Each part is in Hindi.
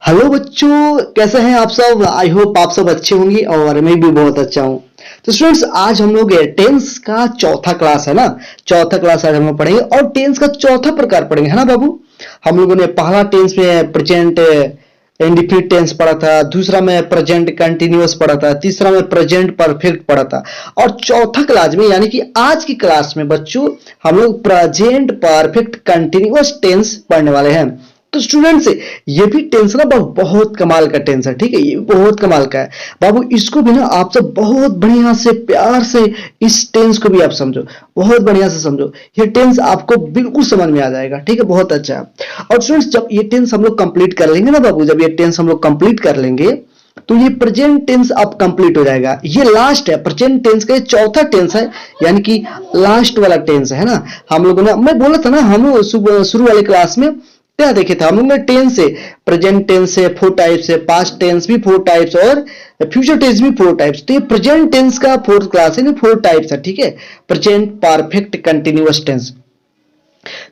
हेलो बच्चों, कैसे हैं आप सब। आई होप आप सब अच्छे होंगे और मैं भी बहुत अच्छा हूँ। तो स्टूडेंट्स, आज हम लोग टेंस का चौथा क्लास है ना। चौथा क्लास आज हम लोग पढ़ेंगे और टेंस का चौथा प्रकार पढ़ेंगे, है ना बाबू। हम लोगों ने पहला टेंस में प्रेजेंट इंडिफिनिट टेंस पढ़ा था, दूसरा में प्रेजेंट कंटिन्यूअस पढ़ा था, तीसरा में प्रेजेंट परफेक्ट पढ़ा था। और चौथा क्लास में यानी कि आज की क्लास में बच्चों हम लोग प्रेजेंट परफेक्ट कंटिन्यूअस टेंस पढ़ने वाले हैं। तो स्टूडेंट्स, ये भी टेंस ना बहुत कमाल का टेंस है, ठीक है। ये बहुत कमाल का है बाबू। इसको भी ना आप सब बहुत बढ़िया से प्यार से इस टेंस को भी आप समझो, बहुत बढ़िया से समझो। ये टेंस आपको बिल्कुल समझ में आ जाएगा, ठीक है। बहुत अच्छा है। और स्टूडेंट्स, जब ये टेंस हम लोग कंप्लीट कर लेंगे ना बाबू, जब ये टेंस हम लोग कंप्लीट कर लेंगे तो ये प्रेजेंट टेंस अब कंप्लीट हो जाएगा। ये लास्ट है, प्रेजेंट टेंस का ये चौथा टेंस है, यानी कि लास्ट वाला टेंस है ना। हम लोगों ने, मैं बोला था ना, हम शुरू वाले क्लास में क्या देखे थे हम लोग ने, टेंस से प्रेजेंट टेंस से 4 टाइप्स है, पास्ट टेंस भी 4 टाइप्स और फ्यूचर टेंस भी 4 टाइप्स। तो ये प्रेजेंट टेंस का 4th क्लास है, 4 टाइप्स है, ठीक है। Present perfect continuous tense.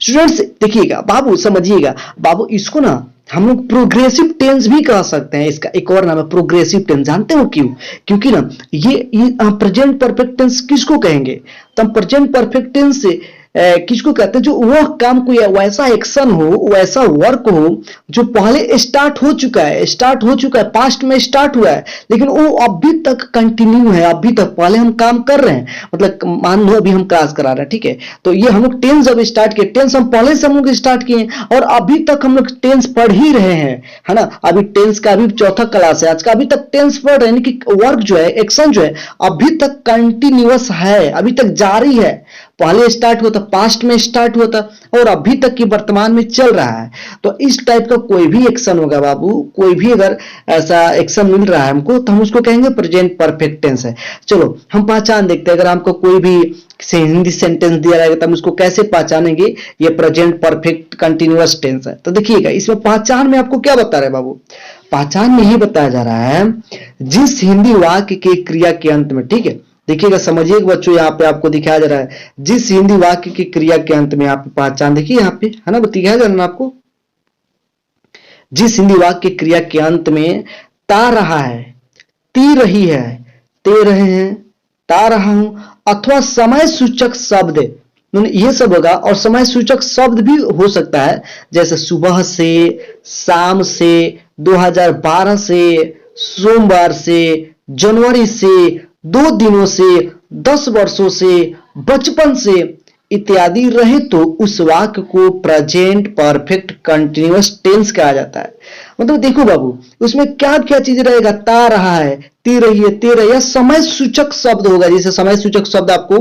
Students देखिएगा बाबू, समझिएगा बाबू, इसको ना हम लोग प्रोग्रेसिव टेंस भी कह सकते हैं। इसका एक और नाम है प्रोग्रेसिव टेंस। जानते हो क्यों? क्योंकि ना ये प्रेजेंट परफेक्ट टेंस किसको कहेंगे? तो हम प्रेजेंट परफेक्ट टेंस से किसको कहते हैं? जो वह काम कोई वैसा एक्शन हो, वैसा वर्क हो जो पहले स्टार्ट हो चुका है, पास्ट में स्टार्ट हुआ है, लेकिन वो अभी तक कंटिन्यू है, अभी तक पहले हम काम कर रहे हैं। मतलब मान लो अभी हम क्लास करा रहे हैं, ठीक है। तो ये हम लोग टेंस जब स्टार्ट किए, टेंस हम पहले से हम लोग स्टार्ट किए और अभी तक हम लोग टेंस पढ़ ही रहे हैं, है ना। अभी टेंस का अभी चौथा क्लास है आज का, अभी तक टेंस पढ़ रहे हैं, यानी कि वर्क जो है, एक्शन जो है, अभी तक कंटिन्यूअस है, अभी तक जारी है। पहले स्टार्ट हुआ था, पास्ट में स्टार्ट हुआ था और अभी तक की वर्तमान में चल रहा है। तो इस टाइप का कोई भी एक्शन होगा बाबू, कोई भी अगर ऐसा एक्शन मिल रहा है हमको, तो हम उसको कहेंगे प्रेजेंट परफेक्ट टेंस है। चलो हम पहचान देखते हैं। अगर हमको कोई भी हिंदी सेंटेंस दिया रहेगा तो हम उसको कैसे पहचानेंगे? ये प्रेजेंट परफेक्ट कंटिन्यूअस टेंस है। तो देखिएगा, इसमें पहचान में आपको क्या बता रहे हैं बाबू? पहचान में ही बताया जा रहा है जिस हिंदी वाक्य के क्रिया के अंत में, ठीक है। देखिएगा, समझिएगा बच्चों, यहाँ पे आपको दिखाया जा रहा है जिस हिंदी वाक्य की क्रिया के अंत में, आप पहचान देखिए यहाँ पे, है ना, दिखाया जा रहा है आपको। जिस हिंदी वाक्य की क्रिया के अंत में ता रहा है, ती रही है, ते रहे हैं, ता रहा हूं अथवा समय सूचक शब्द, ये सब होगा। और समय सूचक शब्द भी हो सकता है, जैसे सुबह से, शाम से, 2012 से, सोमवार से, जनवरी से, 2 दिनों से, 10 वर्षों से, बचपन से इत्यादि रहे तो उस वाक्य को प्रेजेंट परफेक्ट कंटिन्यूअस टेंस कहा जाता है। मतलब देखो बाबू, उसमें क्या क्या चीज रहेगा? ता रहा है, ती रही है, ते रही है, समय सूचक शब्द होगा। जैसे समय सूचक शब्द आपको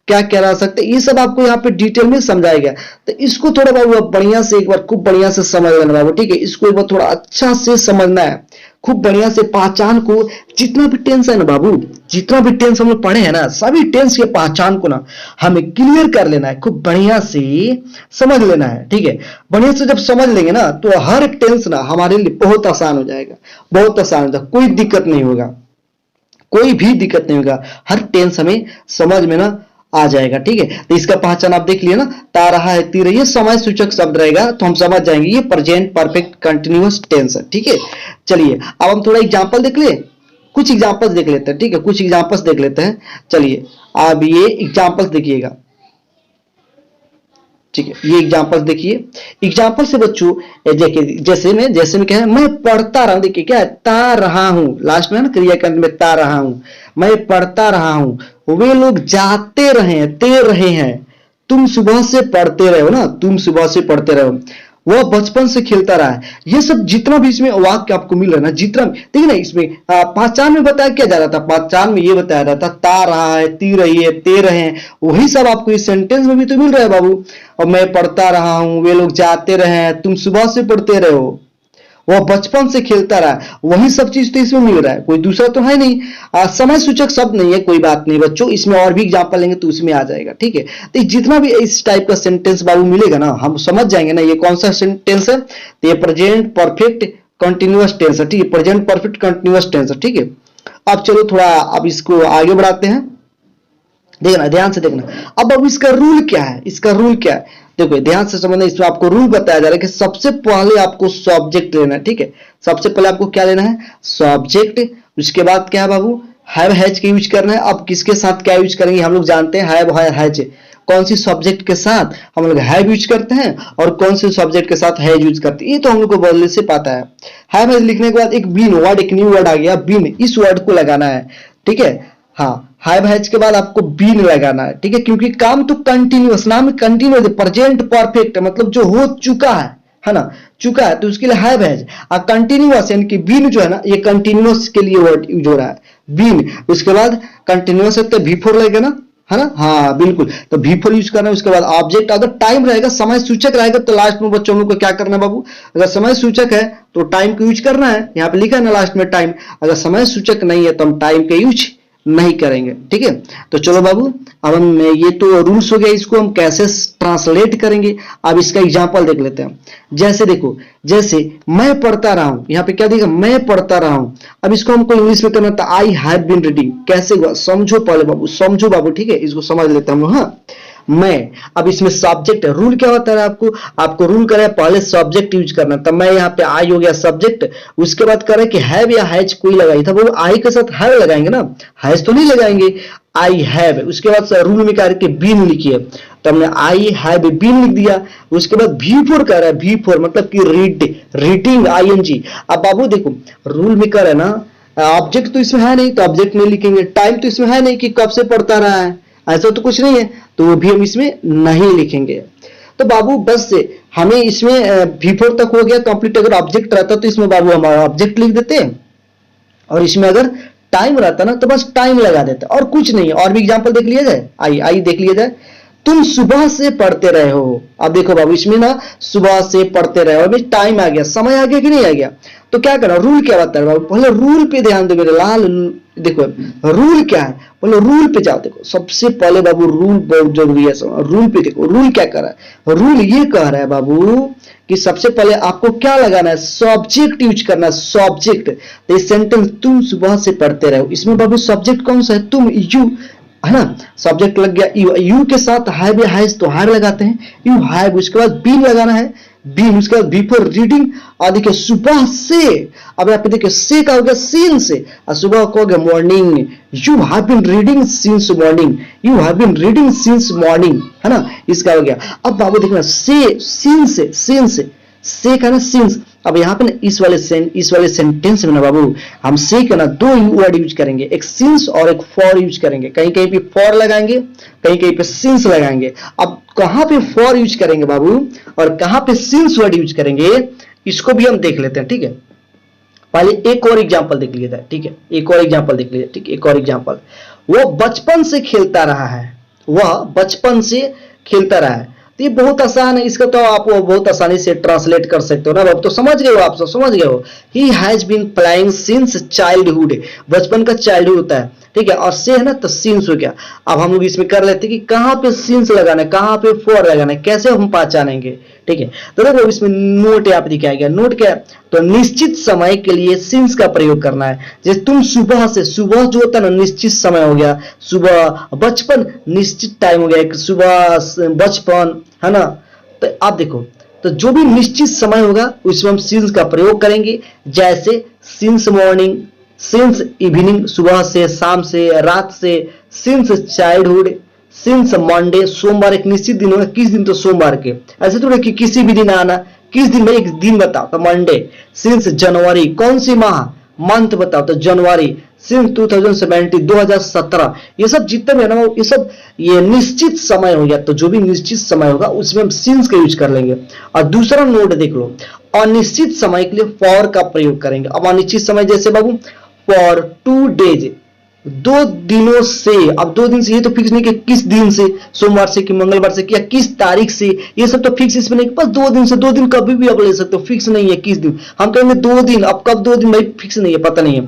क्या क्या रह सकते हैं, ये सब आपको यहाँ पे डिटेल में समझाया गया। तो इसको थोड़ा बाबू आप बढ़िया से एक बार खूब बढ़िया से समझ लेना बाबू, ठीक है। इसको एक बार थोड़ा अच्छा से समझना है, खूब बढ़िया से पहचान को। जितना भी टेंस है ना बाबू, जितना भी टेंस हम लोग पढ़े हैं ना, सभी टेंस के पहचान को ना हमें क्लियर कर लेना है, खूब बढ़िया से समझ लेना है, ठीक है। बढ़िया से जब समझ लेंगे ना तो हर एक टेंस ना हमारे लिए बहुत आसान हो जाएगा, बहुत आसान हो जाएगा। कोई दिक्कत नहीं होगा, कोई भी दिक्कत नहीं होगा। हर टेंस हमें समझ में ना आ जाएगा, ठीक है। तो इसका पहचान आप देख लिए ना, ता रहा है, ती रही है, समय सूचक शब्द रहेगा तो हम समझ जाएंगे ये प्रेजेंट परफेक्ट कंटिन्यूअस टेंस है, ठीक है। चलिए अब हम थोड़ा एग्जांपल देख ले, कुछ एग्जांपल्स देख लेते हैं, ठीक है। कुछ एग्जांपल्स देख लेते हैं। चलिए अब ये एग्जांपल्स देखिएगा, ठीक है। ये एग्जांपल्स देखिए। एग्जांपल से बच्चों जैसे में क्या है, मैं पढ़ता रहा हूं। देखिए क्या है, ता रहा हूं, लास्ट में ना क्रिया के अंत में ता रहा हूं, मैं पढ़ता रहा हूं, वे लोग जाते रहे, ते रहे हैं, तुम सुबह से पढ़ते रहे हो ना, तुम सुबह से पढ़ते रहे हो, वह बचपन से खेलता रहा है। ये सब जितना भी इसमें वाक्य आपको मिल रहा है ना, जितना देखिए ना, इसमें पहचान में बताया क्या जा रहा था? पहचान में ये बताया रहा था ता रहा है, ती रही है, ते रहे हैं, वही सब आपको इस सेंटेंस में भी तो मिल रहा है बाबू। और मैं पढ़ता रहा हूं, वे लोग जाते रहे हैं, तुम सुबह से पढ़ते रहे हो, वह बचपन से खेलता रहा, वही सब चीज तो इसमें मिल रहा है, कोई दूसरा तो है नहीं। समय सूचक शब्द नहीं है, कोई बात नहीं बच्चों, इसमें और भी एग्जांपल लेंगे तो उसमें आ जाएगा, ठीक है। तो जितना भी इस टाइप का सेंटेंस बाबू मिलेगा ना, हम समझ जाएंगे ना ये कौन सा सेंटेंस है। तो ये प्रेजेंट परफेक्ट कंटिन्यूअस टेंस है, ठीक है। प्रेजेंट परफेक्ट कंटिन्यूअस टेंस है, ठीक है। अब चलो थोड़ा अब इसको आगे बढ़ाते हैं। देखना, ध्यान से देखना। अब इसका रूल क्या है, इसका रूल क्या है, देखो ध्यान से समझना। इसमें आपको रूल बताया जा रहा है कि सबसे पहले आपको सब्जेक्ट लेना है, ठीक है। सबसे पहले आपको क्या लेना है, सब्जेक्ट। उसके बाद क्या है बाबू, हैव हैज का यूज करना है। अब किसके साथ क्या यूज करेंगे, हम लोग जानते हैं हैव हैज कौन सी सब्जेक्ट के साथ हम लोग हैव यूज करते हैं और कौन से सब्जेक्ट के साथ हैज यूज करते हैं, ये तो हम लोग को पहले से पता है। हैव हैज लिखने के बाद एक बीन वर्ड, एक न्यू वर्ड आ गया, बीन, इस वर्ड को लगाना है, ठीक है। हाँ, हैव हैज के बाद आपको बीन लगाना है, ठीक है, क्योंकि काम तो कंटिन्यूअस, नाम कंटिन्यूअस, प्रेजेंट परफेक्ट, मतलब जो हो चुका है ना, चुका है, तो उसके लिए हैव हैज। और कंटिन्यूअस यानी कि बीन जो है ना, ये कंटिन्यूअस के लिए वर्ड यूज हो रहा है, बीन। उसके बाद कंटिन्यूअस है तो V4 लगेगा ना, है ना, हाँ बिल्कुल, तो V4 यूज करना है। उसके बाद ऑब्जेक्ट, अगर टाइम रहेगा, समय सूचक रहेगा, तो लास्ट में बच्चों को क्या करना है बाबू, अगर समय सूचक है तो टाइम को यूज करना है, यहाँ पे लिखा है ना लास्ट में टाइम। अगर समय सूचक नहीं है तो हम टाइम के यूज नहीं करेंगे, ठीक है। तो चलो बाबू, अब हम, ये तो रूल्स हो गया, इसको हम कैसे ट्रांसलेट करेंगे, अब इसका एग्जांपल देख लेते हैं। जैसे देखो, जैसे मैं पढ़ता रहा हूं, यहाँ पे क्या देगा, मैं पढ़ता रहा हूं। अब इसको हमको इंग्लिश में करना था, आई हैव बीन रीडिंग। कैसे हुआ, समझो पहले बाबू, समझो बाबू, ठीक है, इसको समझ लेते हैं हम लोग। हाँ, मैं, अब इसमें सब्जेक्ट है, रूल क्या होता है आपको रूल करे पहले सब्जेक्ट यूज करना। तब मैं यहाँ पे आई हो गया सब्जेक्ट, उसके बाद करे कि हैव या हैज कोई लगाई था, वो आई के साथ हैव लगाएंगे ना, हैज तो नहीं लगाएंगे, आई हैव। उसके बाद रूल में करके बीन लिखिए, तो हमने आई हैव बीन लिख दिया। उसके बाद V4 कर रहा है, V4 मतलब कि रीडिंग, ING। अब बाबू देखो, रूल में कर है ना, ऑब्जेक्ट तो इसमें है नहीं तो ऑब्जेक्ट नहीं लिखेंगे, टाइम तो इसमें है नहीं कि कब से पढ़ता रहा है, ऐसा तो कुछ नहीं है, तो वो भी हम इसमें नहीं लिखेंगे। तो बाबू बस से हमें इसमें V4 तक हो गया कंप्लीट। अगर ऑब्जेक्ट रहता तो इसमें बाबू हमारा ऑब्जेक्ट लिख देते, और इसमें अगर टाइम रहता ना तो बस टाइम लगा देते, और कुछ नहीं। और भी एग्जांपल देख लिया जाए, आई देख लिया जाए। तुम सुबह से पढ़ते रहे हो। अब देखो बाबू, इसमें ना सुबह से पढ़ते रहे हो, अभी टाइम आ गया, समय आ गया कि नहीं आ गया, तो क्या करना, रूल क्या बता रहा है बाबू, पहले रूल पे ध्यान दो मेरे लाल। देखो रूल क्या है, पहले रूल पे जाओ। देखो सबसे पहले बाबू रूल बहुत जरूरी है, रूल पे देखो, रूल क्या कर रहा है, रूल ये कह रहा है बाबू कि सबसे पहले आपको क्या लगाना है, सब्जेक्ट यूज करना है, सब्जेक्ट। तो इस सेंटेंस तुम सुबह से पढ़ते रहो, इसमें बाबू सब्जेक्ट कौन सा है, तुम, यू, है ना, सब्जेक्ट लग गया। यू के साथ हैव या हैज तो हैव लगाते हैं, यू हैव। उसके बाद बीन लगाना है, बीन। उसके बाद V4 रीडिंग, और देखिए सुबह से, अब यहाँ पे देखिए से का हो गया सिंस से, और सुबह को हो गया morning. You have been reading since morning, you have been reading since morning, है ना, इसका हो गया। अब बाबू देखना, से, सिंस से का ना सिंस। अब यहाँ पे ना इस वाले सेंटेंस में ना बाबू हम से का ना दो वर्ड यूज करेंगे, एक सिंस और एक फॉर यूज करेंगे। कहीं कहीं पे फॉर लगाएंगे, कहीं कहीं पे सिंस लगाएंगे। अब कहां पे फॉर यूज करेंगे बाबू और कहां पे सिंस वर्ड यूज करेंगे, इसको भी हम देख लेते हैं, ठीक है। पहले एक और एग्जांपल देख लिया जाए, ठीक है, एक और एग्जांपल देख लीजिए, ठीक है, एक और एग्जांपल। वो बचपन से खेलता रहा है, वह बचपन से खेलता रहा है। तो ये बहुत आसान है, इसका तो आप बहुत आसानी से ट्रांसलेट कर सकते हो ना, अब तो समझ गए हो, आप सब समझ गए हो। He has been playing since childhood, बचपन का चाइल्डहुड होता है, ठीक है, और से है ना तो सिंस हो गया। अब हम लोग इसमें कर लेते हैं कि कहां पे सिंस लगाना है, कहां पे फॉर लगाना है, कैसे हम पहचानेंगे, ठीक है। तो देखो इसमें नोट यहाँ पे दिखाया गया, नोट क्या है, तो निश्चित समय के लिए सिंस का प्रयोग करना है। जैसे तुम सुबह से, सुबह जो होता है ना निश्चित समय हो गया, सुबह, बचपन निश्चित टाइम हो गया, एक सुबह बचपन, है ना। तो आप देखो, तो जो भी निश्चित समय होगा उसमें हम सिंस का प्रयोग करेंगे। जैसे सिंस मॉर्निंग, सिंस इवनिंग, सुबह से, शाम से, रात से, सिंस चाइल्डहुड, सिंस मंडे, सोमवार एक निश्चित दिन होगा, किस दिन, तो सोमवार के। ऐसे थोड़ा कि किसी भी दिन आना, किस दिन में, एक दिन बताओ तो मंडे। सिंस जनवरी, कौन सी माह, मंथ बताओ तो जनवरी। सिंस 2017, ये सब जितने भी है ना, ये सब ये निश्चित समय हो गया। तो जो भी निश्चित समय होगा उसमें हम सिंस का यूज कर लेंगे। और दूसरा नोट देख लो, अनिश्चित समय के लिए फॉर का प्रयोग करेंगे। अब अनिश्चित समय जैसे बाबू फॉर 2 डेज, 2 दिनों से। अब 2 दिन से ये तो फिक्स नहीं कि किस दिन से, सोमवार से कि मंगलवार से या किस तारीख से, ये सब तो फिक्स इसमें नहीं, बस 2 दिन से, 2 दिन कभी भी आप ले सकते हो, फिक्स नहीं है किस दिन। हम कहेंगे 2 दिन, अब कब 2 दिन भाई फिक्स नहीं है, पता नहीं है।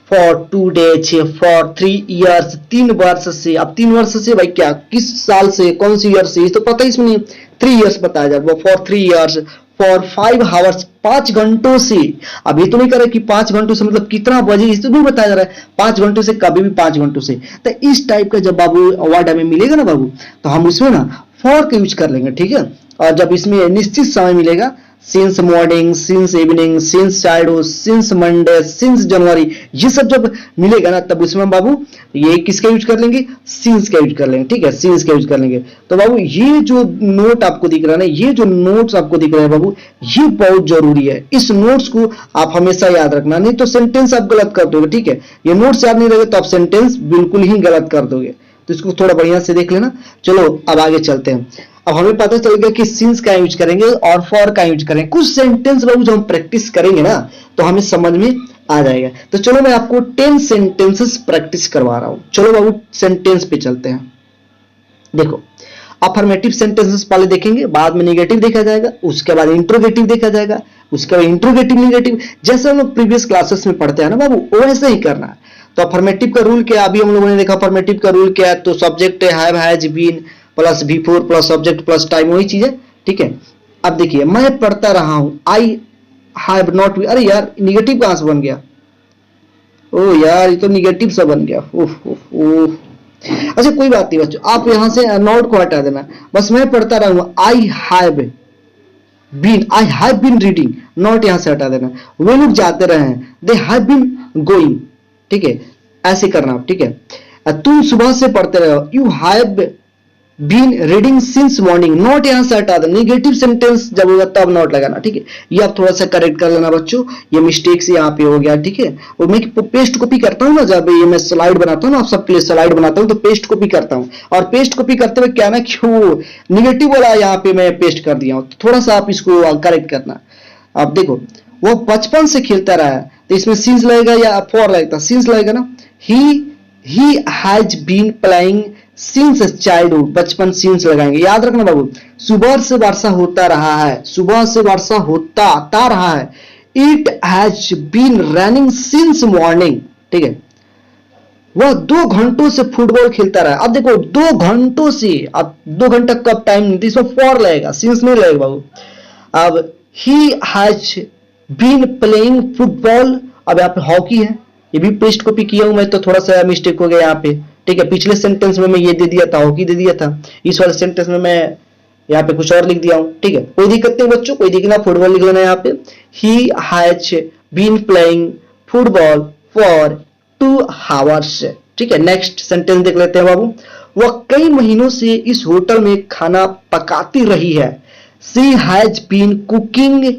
फॉर 2 डेज, फॉर 3 ईयर्स, 3 वर्ष से। अब 3 वर्ष से भाई क्या, किस साल से, कौन सी ईयर से, ये तो पता ही इसमें नहीं, 3 ईयर्स बताया जाए, फॉर 3 ईयर्स, फॉर 5 आवर्स, 5 घंटों से। अब ये तो नहीं कर रहा कि 5 घंटों से मतलब कितना बजे, इस तो नहीं बताया जा रहा है, 5 घंटों से, कभी भी 5 घंटों से। तो इस टाइप का जब बाबू वर्ड हमें मिलेगा ना बाबू, तो हम उसमें ना फॉर का यूज कर लेंगे, ठीक है। और जब इसमें निश्चित समय मिलेगा, since morning, since evening, since childhood, since Monday, since January, ये सब जब मिलेगा ना, तब उसमें बाबू ये किसका यूज कर लेंगे, सिंस का यूज कर लेंगे, ठीक है, सिंस का यूज कर लेंगे। तो बाबू ये जो नोट आपको दिख रहा है ना, ये जो नोट्स आपको दिख रहे हैं बाबू, ये बहुत जरूरी है। इस नोट्स को आप हमेशा याद रखना, नहीं तो सेंटेंस आप गलत कर दोगे, ठीक है। ये नोट्स याद नहीं रहेगा तो आप सेंटेंस बिल्कुल ही गलत कर दोगे, तो इसको थोड़ा बढ़िया से देख लेना। चलो अब आगे चलते हैं। अब हमें पता चल गया कि सिंस का यूज करेंगे और फॉर का यूज करेंगे। कुछ सेंटेंस बाबू जब हम प्रैक्टिस करेंगे ना, तो हमें समझ में आ जाएगा। तो चलो मैं आपको 10 सेंटेंसेस प्रैक्टिस करवा रहा हूं। चलो बाबू सेंटेंस पे चलते हैं। देखो, अफर्मेटिव सेंटेंसेस पहले देखेंगे, बाद में नेगेटिव देखा जाएगा, उसके बाद इंट्रोगेटिव देखा जाएगा, उसके बाद इंट्रोगेटिव नेगेटिव, जैसे हम लोग प्रीवियस क्लासेस में पढ़ते हैं ना बाबू, वैसे ही करना है। तो अफर्मेटिव का रूल क्या, अभी हम लोगों ने देखा अफर्मेटिव का रूल क्या है। तो सब्जेक्ट है have, has, been plus before plus subject plus time, वही चीज है, ठीक है। अब देखिए, मैं पढ़ता रहा हूं, आई हैव नॉट, अरे यार निगेटिव कहां से बन गया, ओ यार ये तो निगेटिव सा बन गया, उफ उफ उफ। अच्छा कोई बात नहीं बच्चों, आप यहां से नॉट को हटा देना, बस मैं पढ़ता रहूंगा, I have been reading, not यहां से हटा देना। वे लोग जाते रहे हैं, दे हैव बीन गोइंग, ठीक है, ऐसे करना, ठीक है। तुम सुबह से पढ़ते रहे हो, you have been reading since morning, not यहां से हटा दो, नेगेटिव सेंटेंस जब होगा तब नॉट लगाना, ठीक है। ये आप थोड़ा सा करेक्ट कर लेना बच्चों, ये मिस्टेक से यहाँ पे हो गया, ठीक है। और मैं पेस्ट कॉपी करता हूँ ना, जब ये मैं स्लाइड बनाता हूँ ना, आप सबके लिए स्लाइड बनाता हूँ, तो पेस्ट कॉपी करता हूँ, और पेस्ट कॉपी करते हुए क्या ना कि वो निगेटिव वाला यहाँ पे मैं पेस्ट कर दिया हूँ, तो थोड़ा सा आप इसको करेक्ट करना। अब देखो, वो बचपन से खेलता रहा है, तो इसमें सिंस लगेगा या फॉर लगता, सिंस लगेगा ना। He has been playing since childhood, बचपन सिंस लगाएंगे, याद रखना बाबू। सुबह से वर्षा होता रहा है, सुबह से वर्षा होता रहा है, it has been running since morning, ठीक है। वह 2 घंटों से फुटबॉल खेलता रहा। अब देखो 2 घंटों से, अब 2 घंटा कब टाइम नहीं, इसमें फॉर लगेगा, सिंस नहीं लगेगा बाबू। अब he has been playing football, अब यहाँ पे हॉकी है, ये भी पेस्ट कॉपी किया हूं मैं, तो थोड़ा सा मिस्टेक हो गया यहाँ पे, ठीक है। पिछले सेंटेंस में मैं ये दे दिया था, हॉकी दे दिया था, इस वाले सेंटेंस में मैं यहाँ पे कुछ और लिख दिया हूं, ठीक है। कोई दिक्कत नहीं बच्चों, कोई दिक्कत ना, फुटबॉल लिख लेना यहाँ पे। He has been playing football for 2 hours, ठीक है। नेक्स्ट सेंटेंस देख लेते हैं बाबू। वह कई महीनों से इस होटल में खाना पकाती रही है, she has been cooking,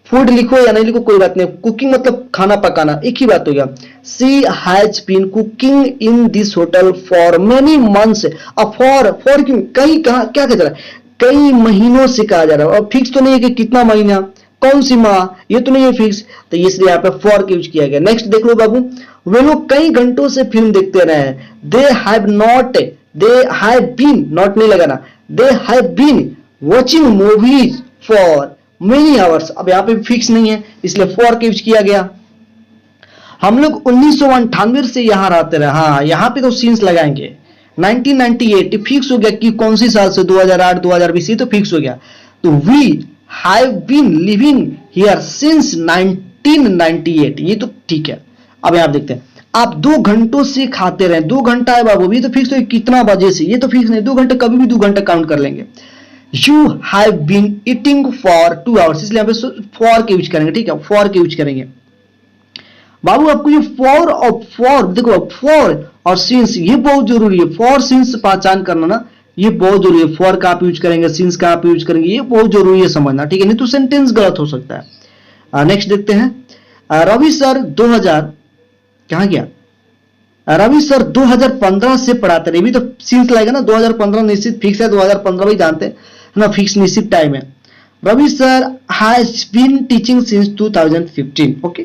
food लिखो या नहीं लिखो कोई बात नहीं, कुकिंग मतलब खाना पकाना, एक ही बात हो गया। She has been cooking in this hotel for many months. अब फॉर क्यों, कई कहा, क्या कह रहा है, कई महीनों से कहा जा रहा है, और फिक्स तो नहीं है कि कितना महीना, कौन सी माह, ये तो नहीं है फिक्स, तो इसलिए यहाँ पे फॉर का यूज किया गया। नेक्स्ट देख लो बाबू, वे लोग कई घंटों से फिल्म देखते रहे हैं, दे हैव बीन, नॉट नहीं लगाना, they have been watching movies for many hours. अब यहाँ पे फिक्स नहीं है, इसलिए फॉर का यूज किया गया। हम लोग 1998 से यहां रहते रहे, हाँ यहाँ पे तो सीन्स लगाएंगे। 1998 फिक्स हो गया कि कौन सी साल से, 2008 2020, तो फिक्स हो गया। तो we have been living here since 1998, ये तो ठीक है। अब यहां देखते हैं, आप 2 घंटों से खाते रहे, 2 घंटा है बाबू, ये तो फिक्स हो, कितना बजे से, ये तो फिक्स नहीं, 2 घंटे कभी भी 2 घंटा काउंट कर लेंगे। You have been eating for 2 hours, इसलिए यहाँ पे फॉर के यूज करेंगे, ठीक है, फॉर के यूज करेंगे बाबू। आपको ये फॉर और फॉर, देखो फॉर और सिंस ये बहुत जरूरी है, फॉर सिंस पहचान करना ना, ये बहुत जरूरी है। फॉर का आप यूज करेंगे, सिंस का आप यूज करेंगे, ये बहुत जरूरी है समझना, ठीक है, नहीं तो सेंटेंस गलत हो सकता है। नेक्स्ट देखते हैं। रवि सर 2000, कहां गया, रवि सर 2015 से पढ़ाते रहे, भी तो सिंस लगेगा ना, 2015 निश्चित फिक्स है, 2015 भी जानते हैं ना, फिक्स निश्चित टाइम है। Ravi sir has been teaching since 2015, okay.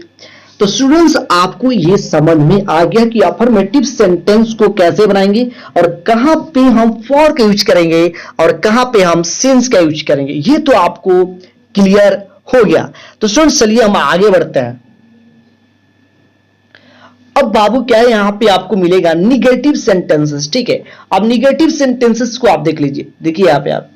तो स्टूडेंट्स आपको ये समझ में आ गया कि अफर्मेटिव सेंटेंस को कैसे बनाएंगे, और कहां पे हम फॉर का यूज करेंगे और कहां पे हम सिंस का यूज करेंगे, ये तो आपको क्लियर हो गया। तो स्टूडेंट्स चलिए हम आगे बढ़ते हैं। अब बाबू क्या है, यहां पे आपको मिलेगा निगेटिव सेंटेंसेस, ठीक है। अब निगेटिव सेंटेंसेस को आप देख लीजिए, देखिए यहाँ पे आप,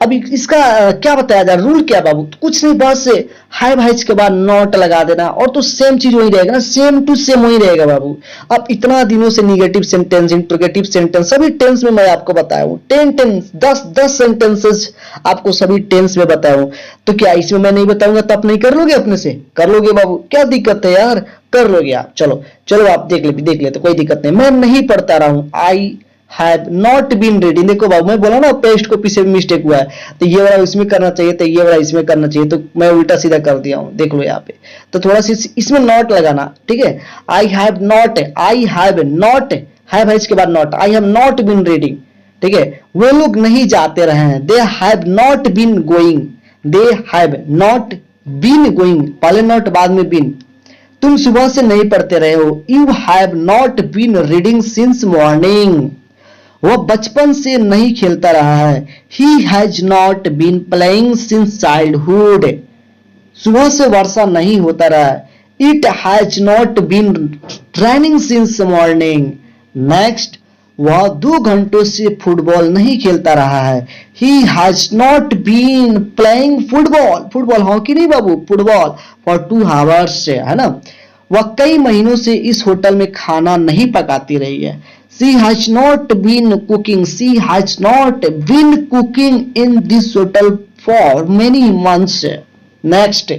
अब इसका क्या बताया जाए, रूल क्या बाबू, तो कुछ नहीं, बस हैव हैज के बाद नॉट लगा देना और तो सेम चीज वही रहेगा ना, सेम टू सेम वही रहेगा बाबू। अब इतना दिनों से निगेटिव सेंटेंस, इंट्रोगेटिव सेंटेंस सभी टेंस में मैं आपको बताया हूँ, 10 सेंटेंसेस आपको सभी टेंस में बताया हूँ। तो क्या इसमें मैं नहीं बताऊंगा तो आप नहीं कर लोगे, अपने से कर लोगे बाबू, क्या दिक्कत है यार, कर लोगे आप। चलो चलो आप देख ले तो कोई दिक्कत नहीं। मैं नहीं पढ़ता रहा हूँ, I have not been reading. देखो बाबू मैं बोला ना पेस्ट को पीछे मिस्टेक हुआ है, तो ये वाला इसमें करना चाहिए, तो ये वाला इसमें करना चाहिए, तो मैं उल्टा सीधा कर दिया हूं, देख लो यहाँ पे। तो थोड़ा सी इसमें नॉट लगाना, ठीक है। आई हैव नॉट, हैव है इसके बाद not, I have not been reading, ठीक है। वो लोग नहीं जाते रहे हैं, they have not been going, they have not been going, पहले नॉट बाद में बीन। तुम सुबह से नहीं पढ़ते रहे हो, you have not been reading since morning. वह बचपन से नहीं खेलता रहा है, he has not been playing since childhood. सुबह से वर्षा नहीं होता रहा है, it has not been training since morning. Next, वह 2 घंटों से फुटबॉल नहीं खेलता रहा है, he has not been playing football, football hockey नहीं बाबू, फुटबॉल फॉर 2 आवर्स, है ना। वह कई महीनों से इस होटल में खाना नहीं पकाती रही है, she has not been cooking, she has not been cooking in this hotel for many months. Next,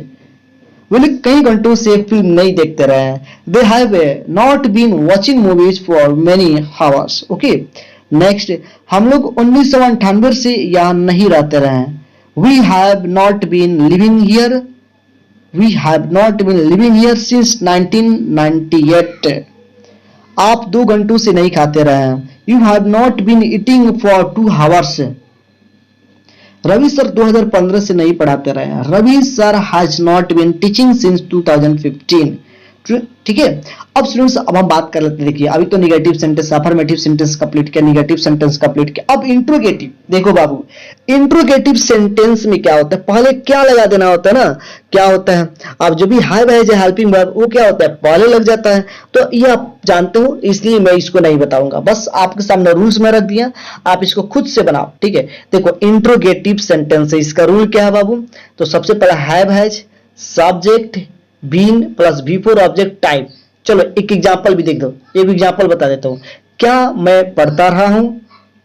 वे लोग कई घंटों से फिल्म नहीं देखते रहे हैं, they have not been watching movies for many hours. Okay. Next, हम लोग 1998 से यहाँ नहीं रहते रहे हैं, we have not been living here, we have not been living here since 1998. आप 2 घंटों से नहीं खाते रहे हैं, you have not been eating for 2 hours. Ravi sir 2015 से नहीं पढ़ाते रहे हैं, Ravi sir has not been teaching since 2015, ठीक है। अब स्टूडेंट्स अब हम बात कर लेते हैं, देखिए अभी तो negative sentence, affirmative sentence complete किया, निगेटिव सेंटेंस कंप्लीट किया। अब इंट्रोगेटिव देखो बाबू, इंट्रोगेटिव सेंटेंस में क्या होता है, पहले क्या लगा देना होता है ना, क्या होता है, अब जो भी हैव है जो हेल्पिंग वर्ब वो क्या होता है, पहले लग जाता है। तो ये आप जानते हो, इसलिए मैं इसको नहीं बताऊंगा, बस आपके सामने रूल्स में रख दिया, आप इसको खुद से बनाओ, ठीक है। देखो इंट्रोगेटिव सेंटेंस है, इसका रूल क्या है बाबू, तो सबसे पहला have has, subject been plus before object type. चलो एक एग्जांपल भी देख दो, एक एग्जांपल बता देता हूं, क्या मैं पढ़ता रहा हूं,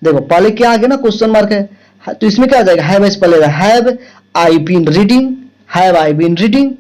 देखो पहले क्या आ गया ना, क्वेश्चन मार्क है, तो इसमें क्या आ जाएगा, हैव हैज पहले, have I been reading, have I been reading,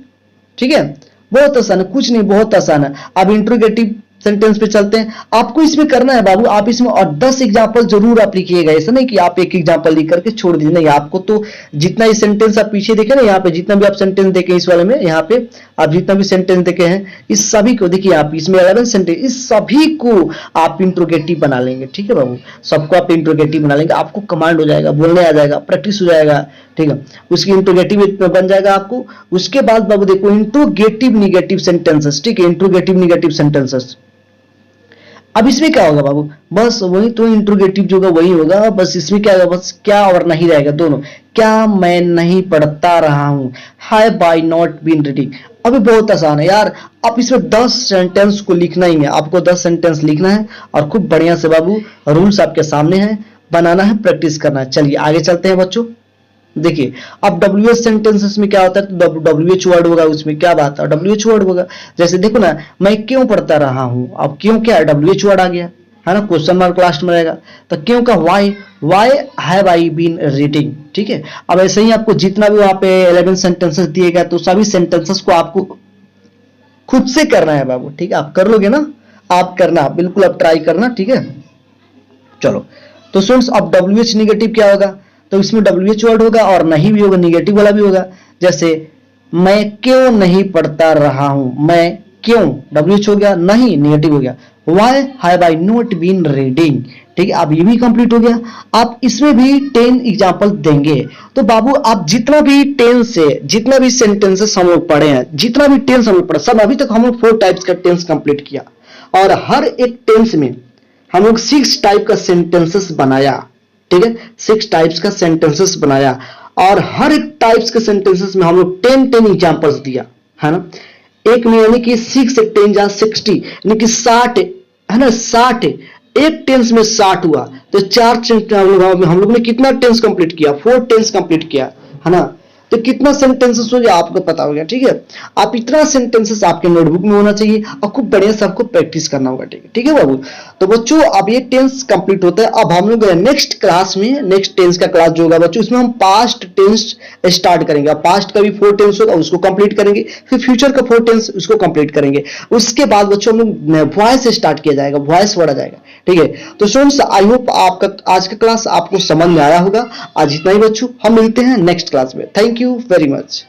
ठीक है। बहुत आसान है, कुछ नहीं, बहुत आसान है। अब इंट्रोगेटिव सेंटेंस पे चलते हैं, आपको इसमें करना है बाबू, आप इसमें और 10 एग्जांपल जरूर आप लिखिएगा, ऐसा नहीं कि आप एक एग्जांपल लिख करके छोड़ दीजिए, नहीं, आपको तो जितना ये सेंटेंस आप पीछे देखे ना, यहाँ पे जितना भी आप सेंटेंस देखे इस वाले में, यहाँ पे आप जितना भी सेंटेंस देखे हैं, इस सभी को देखिए, आप इसमें 11 सेंटेंस, इस सभी को आप इंट्रोगेटिव बना लेंगे, ठीक है बाबू, सबको आप इंट्रोगेटिव बना लेंगे, आपको कमांड हो जाएगा, बोलने आ जाएगा, प्रैक्टिस हो जाएगा, ठीक है। उसकी इंट्रोगेटिव बन जाएगा आपको। उसके बाद बाबू देखो इंट्रोगेटिव निगेटिव सेंटेंसेस, ठीक है, इंट्रोगेटिव निगेटिव सेंटेंसेस। अब इसमें क्या होगा बाबू, बस वही तो इंट्रोगेटिव जो होगा वही होगा, बस इसमें क्या होगा, बस क्या और नहीं रहेगा दोनों, क्या मैं नहीं पढ़ता रहा हूं, have I not been reading. अभी बहुत आसान है यार, आप इसमें 10 सेंटेंस को लिखना ही है, आपको 10 सेंटेंस लिखना है और खूब बढ़िया से बाबू, रूल्स आपके सामने है, बनाना है, प्रैक्टिस करना है। चलिए आगे चलते हैं बच्चों। देखिए अब WH सेंटेंसेस में क्या होता है, तो WH वर्ड होगा, उसमें क्या बात है, WH वर्ड होगा। जैसे देखो ना, मैं क्यों पढ़ता रहा हूं, अब क्यों क्या है, WH वर्ड आ गया, है ना, क्वेश्चन मार्क लास्ट में रहेगा, तो क्यों का why have I been reading, ठीक है। अब ऐसे ही आपको जितना भी वहां पे 11 सेंटेंसेस दिए गए, तो सभी सेंटेंसेस को आपको खुद से करना है बाबू, ठीक है, आप कर लोगे ना, आप करना बिल्कुल, आप ट्राई करना, ठीक है। चलो तो स्टूडेंट्स अब WH निगेटिव क्या होगा, तो इसमें WH वर्ड होगा और नहीं भी होगा, निगेटिव वाला भी होगा। जैसे मैं क्यों नहीं पढ़ता रहा हूं, मैं क्यों, WH हो गया, नहीं निगेटिव हो गया, why have I not been reading, ठीक है। अब ये भी कंप्लीट हो गया। आप इसमें भी 10 एग्जांपल देंगे, तो बाबू आप जितना भी 10 से जितना भी सेंटेंसेस हम लोग पढ़े हैं, जितना भी टेंस हम लोग पढ़े, सब अभी तक हम लोग 4 टाइप्स का टेंस कंप्लीट किया, और हर एक टेंस में हम लोग 6 टाइप का सेंटेंसेस बनाया, ठीक है, 6 टाइप्स का सेंटेंसेस बनाया, और हर एक टाइप्स के सेंटेंसेस में हम लोग 10 एग्जांपल्स दिया, है ना। एक में यानी कि 6 से 10 जा 60, यानी कि 60, है ना, 60 एक टेंस में 60 हुआ तो 4 टेंस हम लोग ने कितना टेंस कंप्लीट किया, 4 टेंस कंप्लीट किया, है ना। तो कितना सेंटेंसेस हो गया आपको पता हो गया, ठीक है। आप इतना सेंटेंसेस आपके नोटबुक में होना चाहिए और खूब बढ़िया से आपको प्रैक्टिस करना होगा, ठीक है, ठीक है बाबू। तो बच्चों अब ये टेंस कंप्लीट होता है। अब हम लोग नेक्स्ट क्लास में नेक्स्ट टेंस का क्लास जो होगा बच्चों, इसमें हम पास्ट टेंस स्टार्ट करेंगे। पास्ट का भी 4 टेंस होगा उसको कंप्लीट करेंगे, फिर फ्यूचर का 4 टेंस उसको कंप्लीट करेंगे। उसके बाद बच्चों हम लोग वॉइस स्टार्ट किया जाएगा, वॉइस पढ़ा जाएगा, ठीक है। तो स्टूडेंट्स आई होप आपका आज का क्लास आपको समझ में आया होगा। आज इतना ही बच्चों, हम मिलते हैं नेक्स्ट क्लास में। Thank you very much.